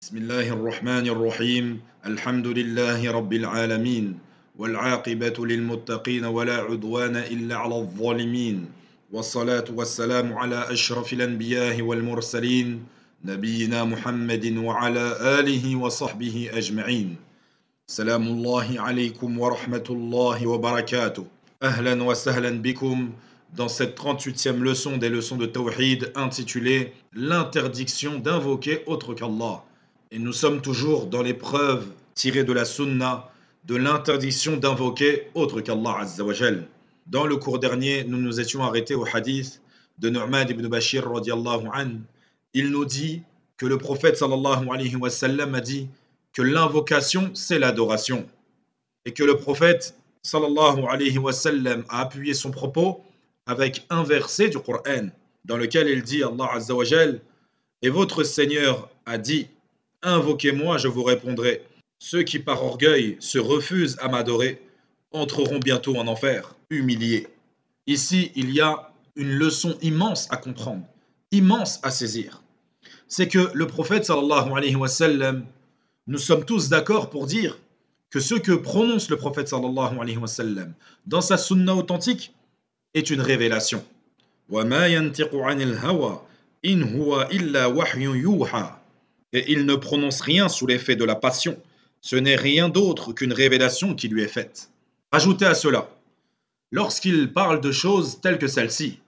بسم الله الرحمن الرحيم الحمد لله رب العالمين والعاقبة للمتقين ولا عدوان إلا على الظالمين والصلاة والسلام على أشرف الأنبياء والمرسلين نبينا محمد وعلى آله وصحبه أجمعين سلام الله عليكم ورحمة الله وبركاته أهلا وسهلا بكم dans cette 38e leçon des leçons de Tawhid intitulée L'interdiction d'invoquer autre qu'Allah. Et nous sommes toujours dans les preuves tirées de la Sunna de l'interdiction d'invoquer autre qu'Allah Azza wa Jal. Dans le cours dernier, nous nous étions arrêtés au hadith de Nu'man ibn Bashir radiallahu an. Il nous dit que le prophète sallallahu alayhi wa sallam a dit que l'invocation c'est l'adoration. Et que le prophète sallallahu alayhi wa sallam a appuyé son propos avec un verset du Coran dans lequel il dit Allah Azza wa Jal et votre Seigneur a dit invoquez-moi, je vous répondrai. Ceux qui par orgueil se refusent à m'adorer entreront bientôt en enfer, humiliés. Ici, il y a une leçon immense à comprendre, immense à saisir. C'est que le prophète sallallahu alayhi wa sallam, nous sommes tous d'accord pour dire que ce que prononce le prophète sallallahu alayhi wa sallam dans sa sunna authentique est une révélation. وَمَا يَنْتِقُ عَنِ الْهَوَى إِنْ هُوَ إِلَّا وَحْيٌ يُوحَى. Et il ne prononce rien sous l'effet de la passion. Ce n'est rien d'autre qu'une révélation qui lui est faite. Ajoutez à cela, lorsqu'il parle de choses telles que celle-ci,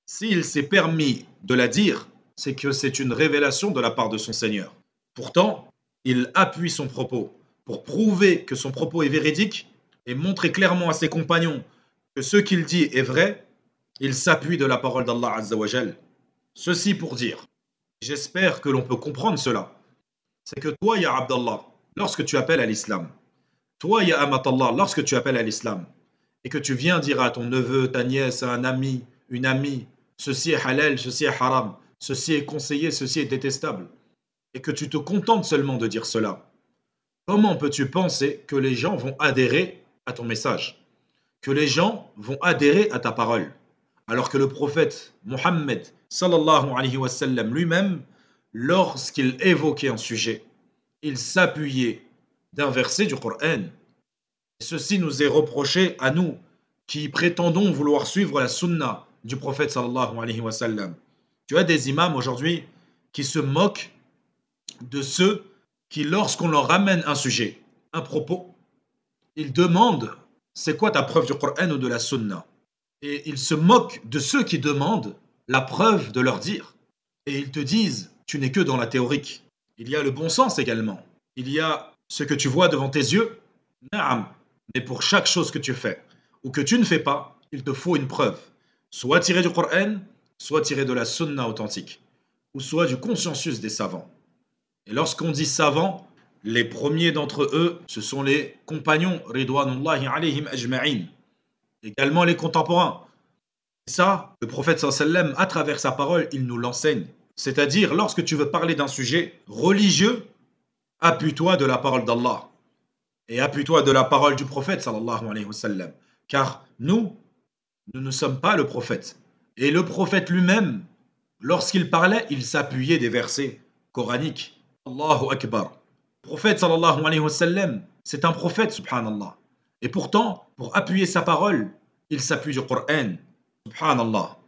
s'il s'est permis de la dire, c'est que c'est une révélation de la part de son Seigneur. Pourtant, il appuie son propos pour prouver que son propos est véridique et montrer clairement à ses compagnons que ce qu'il dit est vrai. Il s'appuie de la parole d'Allah Azza wa Jal. Ceci pour dire, j'espère que l'on peut comprendre cela. C'est que toi, ya Abdallah, lorsque tu appelles à l'islam, toi, ya Amatallah, lorsque tu appelles à l'islam, et que tu viens dire à ton neveu, ta nièce, à un ami, une amie, ceci est halal, ceci est haram, ceci est conseillé, ceci est détestable, et que tu te contentes seulement de dire cela, comment peux-tu penser que les gens vont adhérer à ton message, que les gens vont adhérer à ta parole, alors que le prophète Mohammed sallallahu alayhi wa sallam lui-même, lorsqu'il évoquait un sujet, il s'appuyait d'un verset du Coran. Et ceci nous est reproché à nous qui prétendons vouloir suivre la sunna du prophète sallallahu alayhi wa sallam. Tu as des imams aujourd'hui qui se moquent de ceux qui, lorsqu'on leur ramène un sujet, un propos, ils demandent c'est quoi ta preuve du Coran ou de la sunna. Et ils se moquent de ceux qui demandent la preuve de leur dire. Et ils te disent, tu n'es que dans la théorique. Il y a le bon sens également. Il y a ce que tu vois devant tes yeux. Naam. Mais pour chaque chose que tu fais ou que tu ne fais pas, il te faut une preuve. Soit tirée du Coran, soit tirée de la sunna authentique, ou soit du consensus des savants. Et lorsqu'on dit savants, les premiers d'entre eux, ce sont les compagnons, ridwanullahi alayhim ajma'in. Également les contemporains. Et ça, le prophète sallam, à travers sa parole, il nous l'enseigne. C'est-à-dire, lorsque tu veux parler d'un sujet religieux, appuie-toi de la parole d'Allah. Et appuie-toi de la parole du prophète sallallahu alayhi wa sallam. Car nous ne sommes pas le prophète. Et le prophète lui-même, lorsqu'il parlait, il s'appuyait des versets coraniques. Allahu Akbar. Le prophète sallallahu alayhi wa sallam, c'est un prophète, subhanallah. Et pourtant, pour appuyer sa parole, il s'appuie du Coran. Subhanallah.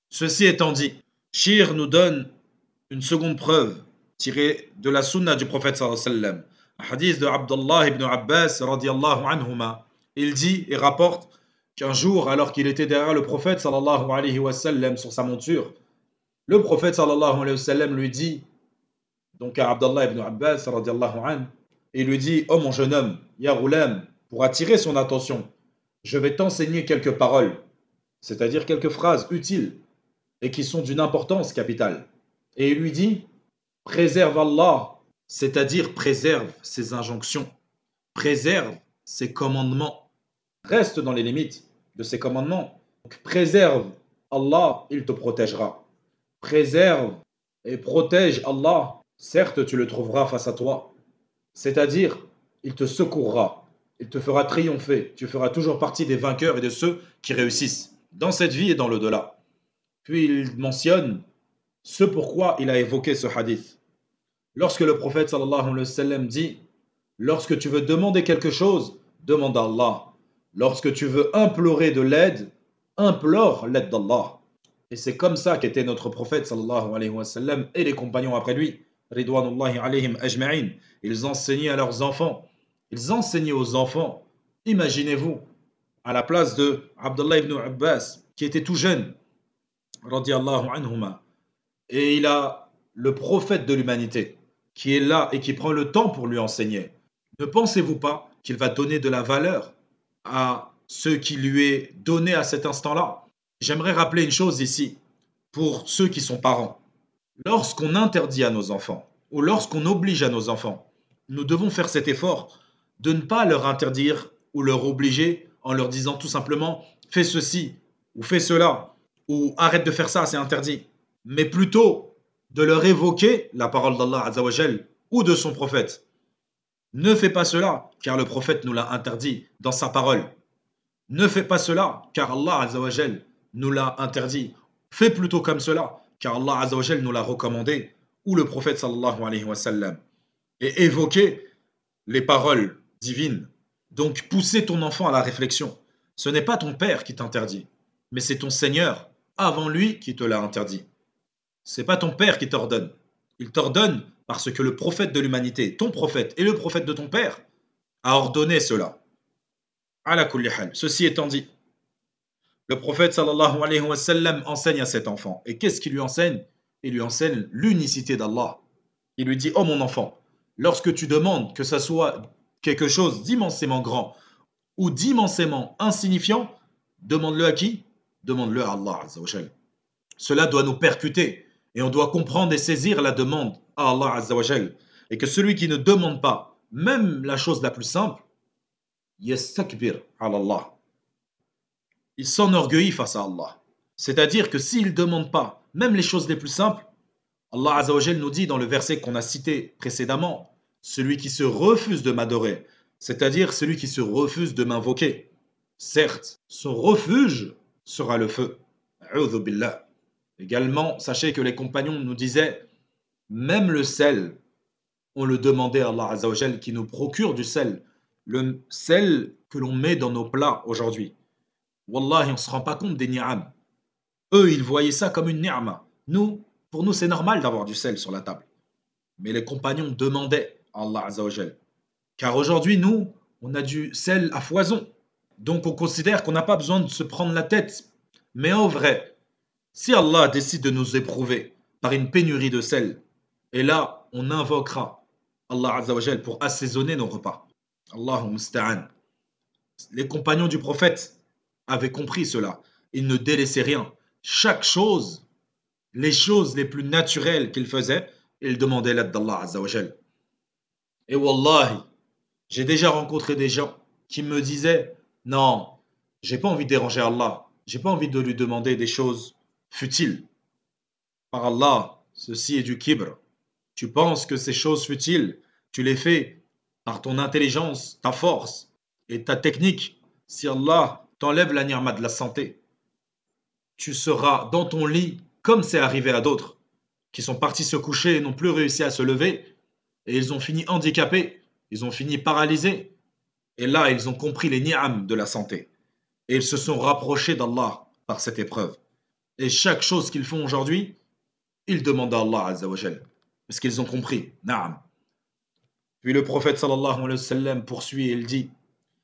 Ceci étant dit, Shir nous donne une seconde preuve tirée de la sunna du prophète sallallahu alayhi wa sallam. Un hadith de Abdullah ibn Abbas radiallahu anhuma. Il dit et rapporte qu'un jour, alors qu'il était derrière le prophète sallallahu alayhi wa sallam sur sa monture, le prophète sallallahu alayhi wa sallam lui dit, donc à Abdullah ibn Abbas radiallahu anhu, et lui dit, oh mon jeune homme, ya ghulam, pour attirer son attention, je vais t'enseigner quelques paroles, c'est-à-dire quelques phrases utiles et qui sont d'une importance capitale. Et il lui dit, préserve Allah, c'est-à-dire préserve ses injonctions, préserve ses commandements, reste dans les limites de ses commandements. Donc, préserve Allah, il te protégera. Préserve et protège Allah, certes tu le trouveras face à toi, c'est-à-dire il te secourra, il te fera triompher, tu feras toujours partie des vainqueurs et de ceux qui réussissent dans cette vie et dans l'au-delà. Puis il mentionne ce pourquoi il a évoqué ce hadith. Lorsque le prophète sallallahu alayhi wa sallam dit, lorsque tu veux demander quelque chose, demande à Allah. Lorsque tu veux implorer de l'aide, implore l'aide d'Allah. Et c'est comme ça qu'était notre prophète sallallahu alayhi wa sallam et les compagnons après lui, ridwanullahi alayhim ajma'in. Ils enseignaient à leurs enfants. Ils enseignaient aux enfants. Imaginez-vous, à la place de Abdullah ibn Abbas, qui était tout jeune, radiallahu anhuma, et il a le prophète de l'humanité qui est là et qui prend le temps pour lui enseigner. Ne pensez-vous pas qu'il va donner de la valeur à ce qui lui est donné à cet instant-là? J'aimerais rappeler une chose ici, pour ceux qui sont parents. Lorsqu'on interdit à nos enfants, ou lorsqu'on oblige à nos enfants, nous devons faire cet effort de ne pas leur interdire ou leur obliger en leur disant tout simplement fais ceci ou fais cela ou arrête de faire ça, c'est interdit. Mais plutôt de leur évoquer la parole d'Allah Azzawajal ou de son prophète. Ne fais pas cela, car le prophète nous l'a interdit dans sa parole. Ne fais pas cela, car Allah Azzawajal nous l'a interdit. Fais plutôt comme cela, car Allah Azzawajal nous l'a recommandé, ou le prophète sallallahu alayhi wa sallam. Et évoquer les paroles divines. Donc pousser ton enfant à la réflexion. Ce n'est pas ton père qui t'interdit, mais c'est ton Seigneur avant lui qui te l'a interdit. C'est pas ton père qui t'ordonne. Il t'ordonne parce que le prophète de l'humanité, ton prophète et le prophète de ton père, a ordonné cela. Ala kulli hal. Ceci étant dit, le prophète sallallahu alayhi wa sallam enseigne à cet enfant. Et qu'est-ce qu'il lui enseigne? Il lui enseigne l'unicité d'Allah. Il lui dit, oh mon enfant, lorsque tu demandes que ça soit quelque chose d'immensément grand ou d'immensément insignifiant, demande-le à qui? Demande-le à Allah Azza wa Jal. Cela doit nous percuter et on doit comprendre et saisir la demande à Allah Azza wa Jal. Et que celui qui ne demande pas, même la chose la plus simple, yastakbir ala Allah. Il s'enorgueillit face à Allah. C'est-à-dire que s'il ne demande pas, même les choses les plus simples, Allah Azza wa Jal nous dit dans le verset qu'on a cité précédemment, celui qui se refuse de m'adorer, c'est-à-dire celui qui se refuse de m'invoquer. Certes, son refuge sera le feu. A'udhu billah. Également, sachez que les compagnons nous disaient, même le sel, on le demandait à Allah Azza wa Jal qui nous procure du sel, le sel que l'on met dans nos plats aujourd'hui. Wallahi, on ne se rend pas compte des ni'am. Eux, ils voyaient ça comme une ni'ma. Nous, pour nous, c'est normal d'avoir du sel sur la table. Mais les compagnons demandaient à Allah Azza wa Jal. Car aujourd'hui, nous, on a du sel à foison. Donc on considère qu'on n'a pas besoin de se prendre la tête. Mais en vrai, si Allah décide de nous éprouver par une pénurie de sel, et là, on invoquera Allah Azza wa Jal pour assaisonner nos repas. Allahu musta'an. Les compagnons du prophète avaient compris cela. Ils ne délaissaient rien. Chaque chose, les choses les plus naturelles qu'ils faisaient, ils demandaient l'aide d'Allah Azza wa Jal. Et wallahi, j'ai déjà rencontré des gens qui me disaient non, j'ai pas envie de déranger Allah, j'ai pas envie de lui demander des choses futiles. Par Allah, ceci est du kibr. Tu penses que ces choses futiles, tu les fais par ton intelligence, ta force et ta technique. Si Allah t'enlève la ni'ma de la santé, tu seras dans ton lit comme c'est arrivé à d'autres qui sont partis se coucher et n'ont plus réussi à se lever et ils ont fini handicapés, ils ont fini paralysés. Et là, ils ont compris les ni'am de la santé. Et ils se sont rapprochés d'Allah par cette épreuve. Et chaque chose qu'ils font aujourd'hui, ils demandent à Allah Azza wa Jal. Parce qu'ils ont compris. Naam. Puis le prophète sallallahu alayhi wa sallam poursuit et il dit,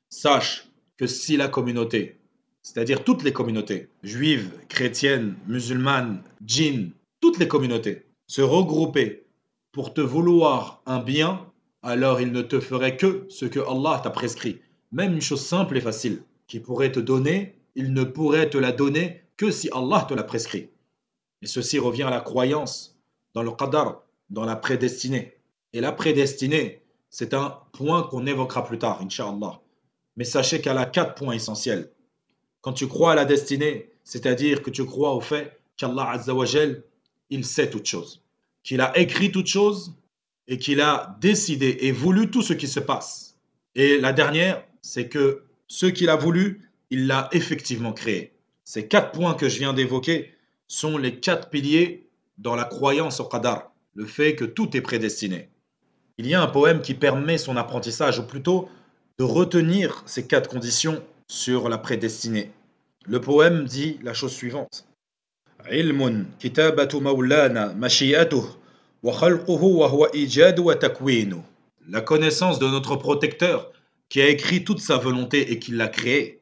sache que si la communauté, c'est-à-dire toutes les communautés, juives, chrétiennes, musulmanes, djinns, toutes les communautés, se regroupaient pour te vouloir un bien, alors il ne te ferait que ce que Allah t'a prescrit. Même une chose simple et facile qui pourrait te donner, il ne pourrait te la donner que si Allah te l'a prescrit. Et ceci revient à la croyance dans le qadar, dans la prédestinée. Et la prédestinée, c'est un point qu'on évoquera plus tard, Inch'Allah. Mais sachez qu'elle a 4 points essentiels. Quand tu crois à la destinée, c'est-à-dire que tu crois au fait qu'Allah Azza wa Jal, il sait toutes choses, qu'il a écrit toutes choses et qu'il a décidé et voulu tout ce qui se passe. Et la dernière, c'est que ce qu'il a voulu, il l'a effectivement créé. Ces 4 points que je viens d'évoquer sont les 4 piliers dans la croyance au qadar. le fait que tout est prédestiné. Il y a un poème qui permet son apprentissage, ou plutôt de retenir ces quatre conditions sur la prédestinée. Le poème dit la chose suivante. علم كتابة مولانا مشيئته وخلقه وهو إيجاد وتكوين. La connaissance de notre protecteur qui a écrit toute sa volonté et qui l'a créé,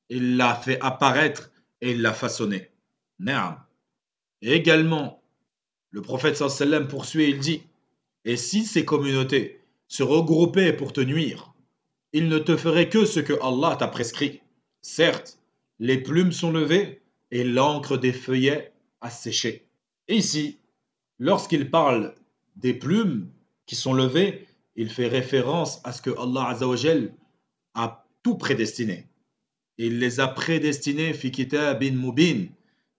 il l'a fait apparaître et il l'a façonné. Naam. Et également, le prophète sallam poursuit et il dit et si ces communautés se regroupaient pour te nuire, ils ne te feraient que ce que Allah t'a prescrit. Certes, les plumes sont levées et l'encre des feuillets a séché. Et ici, lorsqu'il parle des plumes qui sont levées, il fait référence à ce que Allah Azzawajal a tout prédestiné. Il les a prédestinés fi kitabin mubin,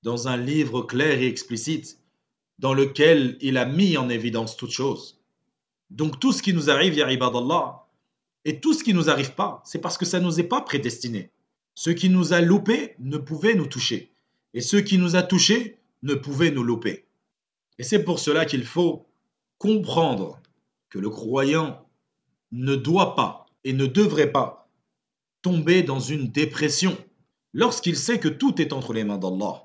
dans un livre clair et explicite, dans lequel il a mis en évidence toutes choses. Donc tout ce qui nous arrive, ya ibadallah, et tout ce qui ne nous arrive pas, c'est parce que ça ne nous est pas prédestiné. Ce qui nous a loupé ne pouvait nous toucher. Et ce qui nous a touché ne pouvait nous louper. Et c'est pour cela qu'il faut comprendre que le croyant ne doit pas et ne devrait pas tomber dans une dépression lorsqu'il sait que tout est entre les mains d'Allah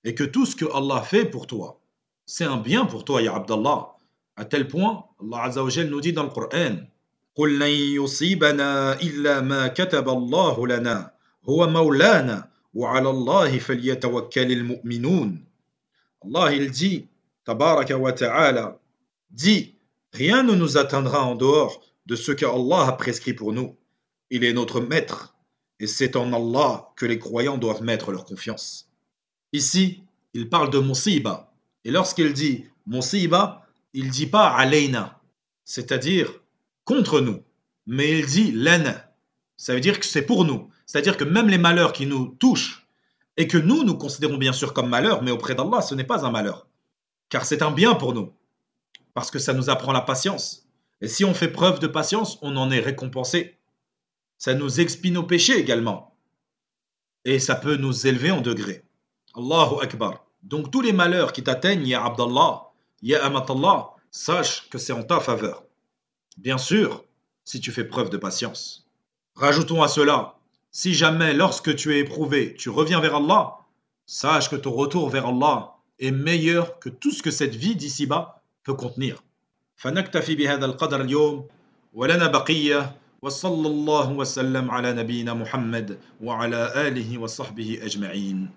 et que tout ce que Allah fait pour toi, c'est un bien pour toi, ya Abdallah. À tel point, Allah Azza wa Jal nous dit dans le Coran قل لن يصيبنا إلا ما كتب الله لنا هو مولانا وعلى الله فليتوكل المؤمنون. Allah il dit, Tabaraka wa Ta'ala, dit, rien ne nous atteindra en dehors de ce que Allah a prescrit pour nous. Il est notre maître, et c'est en Allah que les croyants doivent mettre leur confiance. Ici, il parle de Musiba, et lorsqu'il dit Musiba, il ne dit pas Alayna, c'est-à-dire contre nous, mais il dit Lana, ça veut dire que c'est pour nous, c'est-à-dire que même les malheurs qui nous touchent, et que nous considérons bien sûr comme malheur, mais auprès d'Allah, ce n'est pas un malheur, car c'est un bien pour nous, parce que ça nous apprend la patience. Et si on fait preuve de patience, on en est récompensé. Ça nous expie nos péchés également. Et ça peut nous élever en degré. Allahu Akbar. Donc tous les malheurs qui t'atteignent, ya Abdallah, ya Amatallah, sache que c'est en ta faveur. Bien sûr, si tu fais preuve de patience. Rajoutons à cela, si jamais lorsque tu es éprouvé, tu reviens vers Allah, sache que ton retour vers Allah est meilleur que tout ce que cette vie d'ici-bas peut contenir. فنكتفي بهذا القدر اليوم ولنا بقية وصلى الله وسلم على نبينا محمد وعلى آله وصحبه أجمعين.